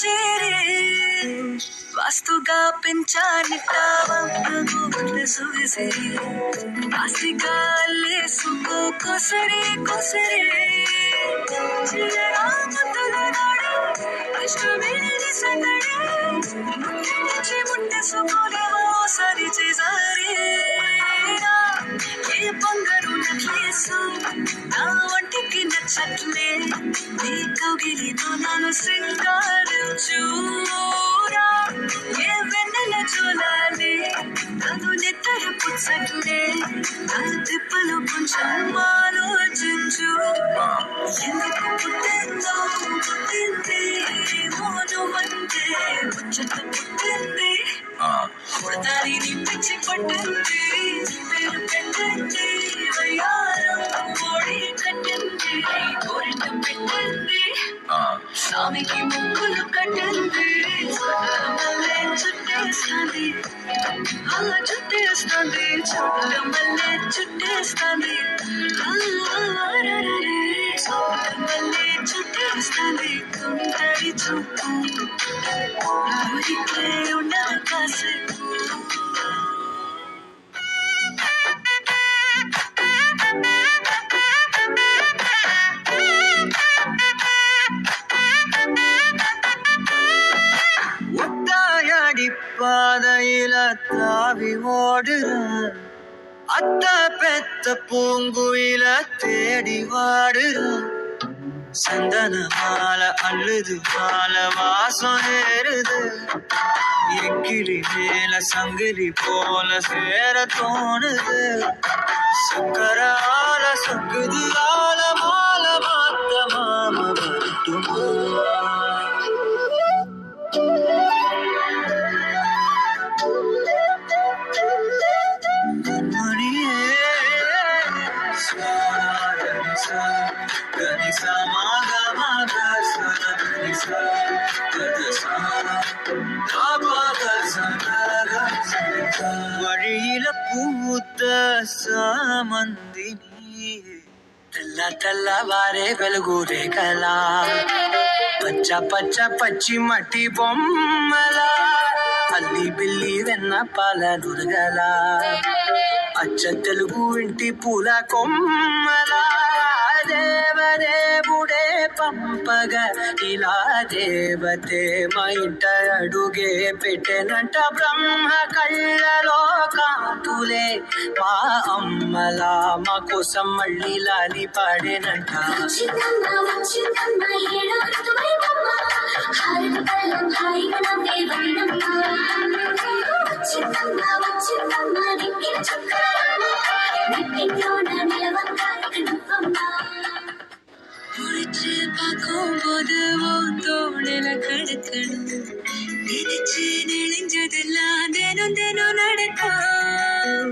చేరే వాస్తుగా పెంచానిట్టావే సొగసరి ఆస్తిగా అల్లేసుకో కొసరే కొసరే చిరరా ముద్దుల నాడే ఇష్టమేని సందడే ముట్టె ముట్టెసుకోలేవో సరి చేసారే ఏ బంగారు నెక్లెసు నా ఒంటికి నచ్చట్లే నీ కౌగిలితో నన్ను శృంగారించూరా ఏ వెన్నెల చూడాలి నన్ను నిద్ర పుచ్చట్లే నా తిప్పలు కొంచెం ఆలోచించు ఎందుకు పుట్టిందో పుట్టింది మోను అంటే ముచ్చట పుట్టింది పుడతారిని పిచ్చి పట్టింది పేరు పెట్టింది వయ్యారం కోడి కట్టింది కోరిట పెట్టింది స్వామికి ముక్కులు కట్టింది మల్లె చుట్టేస్తుంది అలా చుట్టేస్తుంది చుట్ట మల్లె చుట్టేస్తుంది మల్లె చుట్టేస్తుంది కుంటడి చూపు ఊరికే ఉండదు కాసేపు பாதையில தாவி ஓடுற அத்த பெத்த பூங்குயில தேடி வாடுற சந்தன மாலை அள்ளுது மாலை வாசம் ஏறுது எக்கிளி மேல சங்கிலி போல சேர தோணுது சக்கர ஆல சொக்குது ஆல மால மாத்த மாம வரட்டுமா வழியில பூத்த சாமந்தினி తెల్ల తెల్లవారే వెలుగురే కలా పచ్చ పచ్చ పచ్చి మట్టి బొమ్మలా అల్లి బిల్లి వెన్న పాల నురగల అచ్చ తెలుగు ఇంటి పూల కొమ్మలా దేవదేవుడే పంపగా ఇలా దేవతే మా ఇంట అడుగే పెట్టెనంట బ్రహ్మ కళ్ళలో కాంతులే మా అమ్మలా మా కోసం మళ్ళీ లాలి పాడేనంట முடிச்சு பார்க்கும் போது தோணல கிடக்கணும் நினைச்சு நெளிஞ்சதெல்லாம் தினம் தினம் நடக்கும்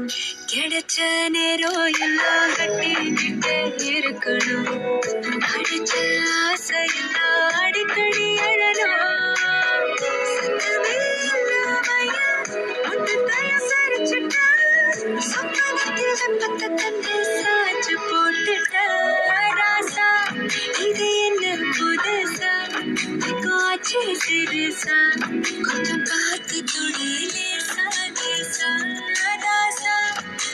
கிடைச்ச நேரம் எல்லாம் கட்டிக்கிட்டே இருக்கணும் அடிச்ச ஆசையெல்லாம் அடிக்கடி எழணும் சத்தமே இல்லாமைய முட்டத்தையும் சரிச்சுட்டா சொப்பனத்தில் வெப்பத்தை தந்து சாச்சு போட்டுட்ட ராசா இது என்ன புதுசா காட்சி சிறுசா கொஞ்சம் பார்த்து துணியிலே சாதேசா ராசா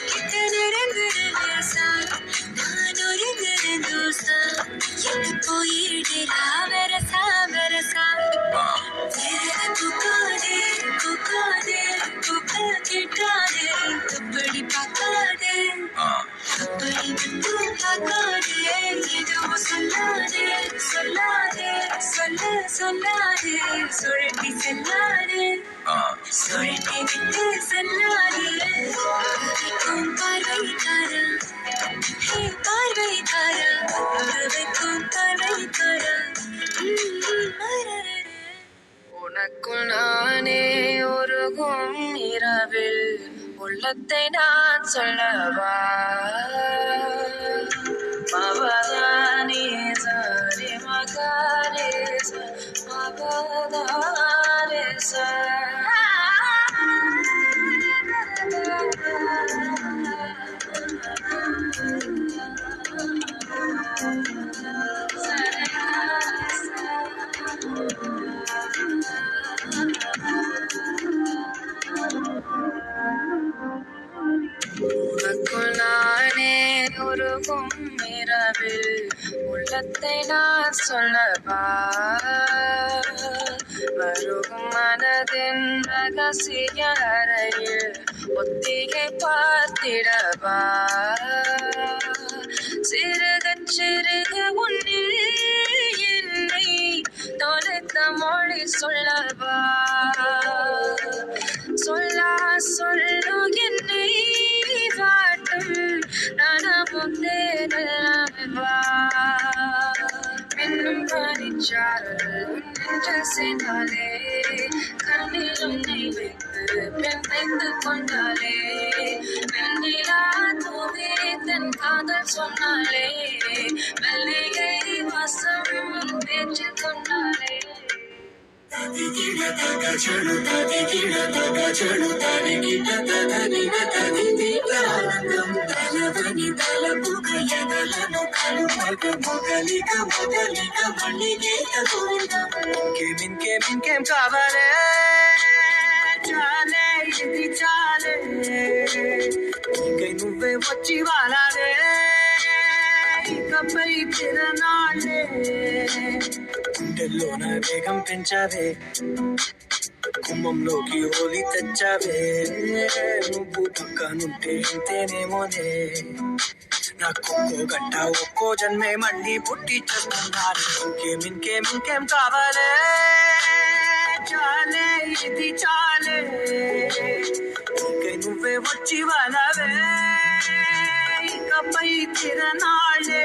கிட்ட நெருங்குற லேசா நான் ஒரு தோசா எட்டு போயிடுறா வரசா வரசா வேற குக்காதே குக்காதே குக்கா கிட்டாதே அப்படி பார்க்காதே அப்படி மட்டும் பார்க்காதே எதுவும் சொல்லாதே சொல்லாதே சொல்ல சொல்லாதே சுழட்டி செல்லாதே சுழட்டி விட்டு செல்லாதே வைக்கும் பார்வைக்காரா ஹே பார்வைக்காரா வைக்கும் பார்வைக்காரா உனக்குள் நானே உருகும் இரவில் உள்ளத்தை நான் சொல்லவா மவதானே சாரி மகாரே மகதாரே சா உனக்குள் நானே உருகும் இரவில் உள்ளத்தை நான் சொல்லவா வருகும் மனதின் ரகசிய அறையில் ஒத்திகை பார்த்திடவா சிறுக சிறுக உன்னில் என்னை தொலைத்த மொழி சொல்லவா சொல்லா சொல்லு என்னை வாட்டும் நனமுந்தே நல்லவா மின்னும் பனிச்சாரல் நெஞ்சில் சேர்ந்தாலே கண்ணில் உன்னை வைத்து பெண் வைத்து கொண்டாலே வெண்ணிலா தூவே தன் காதல் சொன்னாலே மல்லிகை வாசம் பேச்சு கொண்டாலே ఇంకేం కావాలే చాలే ఇది చాలే ఇంకై నువ్వే వచ్చి వాలాలే ఇకపై తిరనాళ్ళే గుండెల్లోన వేగం పెంచావే కుమ్మంలోకి హోలీ తెచ్చావే నువ్వు పక్కనుంటే ఇంతేనేమోనే నాకొక్కో గంట ఒక్కో జన్మే మళ్ళీ పుట్టి చేస్తున్నాను ఇంకేం కావాలే చాలే ఇది చాలే ఇంకై నువ్వే వచ్చి వాళ్ళవే ఇకపై తిరనాళ్ళే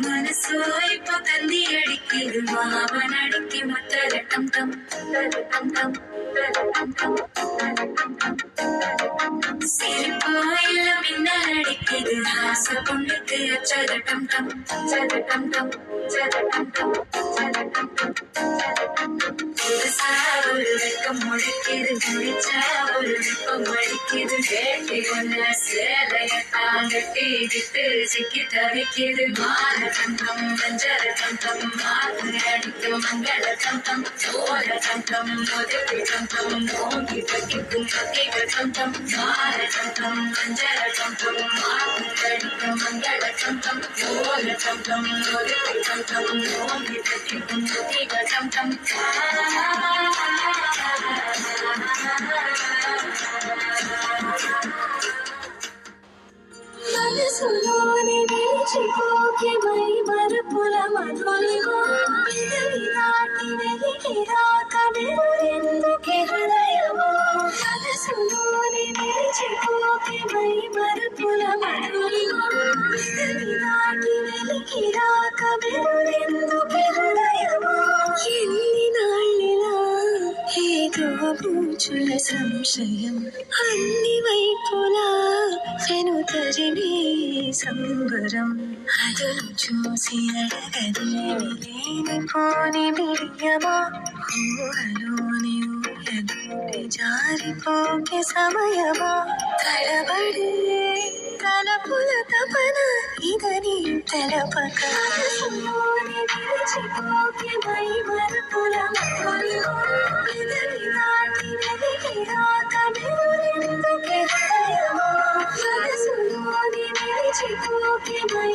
മനസ്സോ ഇപ്പൊ തന്തി അടിക്കത് മാവൻ അടിക്ക് മുത്തരട്ടം ടം ടം ടം சிரிப்போ இல்ல மின்னல் அடிக்குது ஆசை பொண்ணுக்கு அச்சதட்டம் டம் சதட்டம் டம் சதட்டம் டம் சதட்டம் டம் புதுசா ஒரு வெக்கம் முழிக்குது முடிச்சா ஒரு வெப்பம் அடிக்குது வேட்டி ஒண்ணு சேலையத்தான் கட்டி விட்டு சிக்கி தவிக்குது மால கண்டம் மஞ்சள் கண்டம் மாத்து அடிக்கும் மங்கள கண்டம் சோழ கண்டம் முதல் கண்டம் நோங்கி பக்கிக்கும் கத்திகள் கண்டம் மால கண்டம் மஞ்சள் கண்டம் மாத்து அடிக்கும் மங்கள கண்டம் சோழ கண்டம் முதல் கண்டம் நோங்கி பக்கிக்கும் கத்திகள் கண்டம் మనసులోని నిలిచిపోకే మై మరుపుల మధులిగో పెదవి దాటి వెలికి రాక వెలురెందుకే హృదయమో మనసులోని నిలిచిపోకే మై మరుపుల మధులిగో పెదవి దాటి వెలికి రాక వెలురెందుకే హృదయమో ఎన్ని నాళ్ళిలా ఏదో పూచుల సంశయం అన్ని వైపులా వెనుతరిని సంబరం అదను చూసి అడగదేమి లేనిపోని బిడియమా ఊహలోని ఊయలోకి జారిపోకే సమయమా తడబడే తలపుల తపన ఇదని తెలపక మనసులోని నిలిచిపోకే మై మరుపుల మధులిగో పెదవి దాటి వెలికి రాక వెలురెందుకే హృదయమో మనసులోని నిలిచిపోకే మై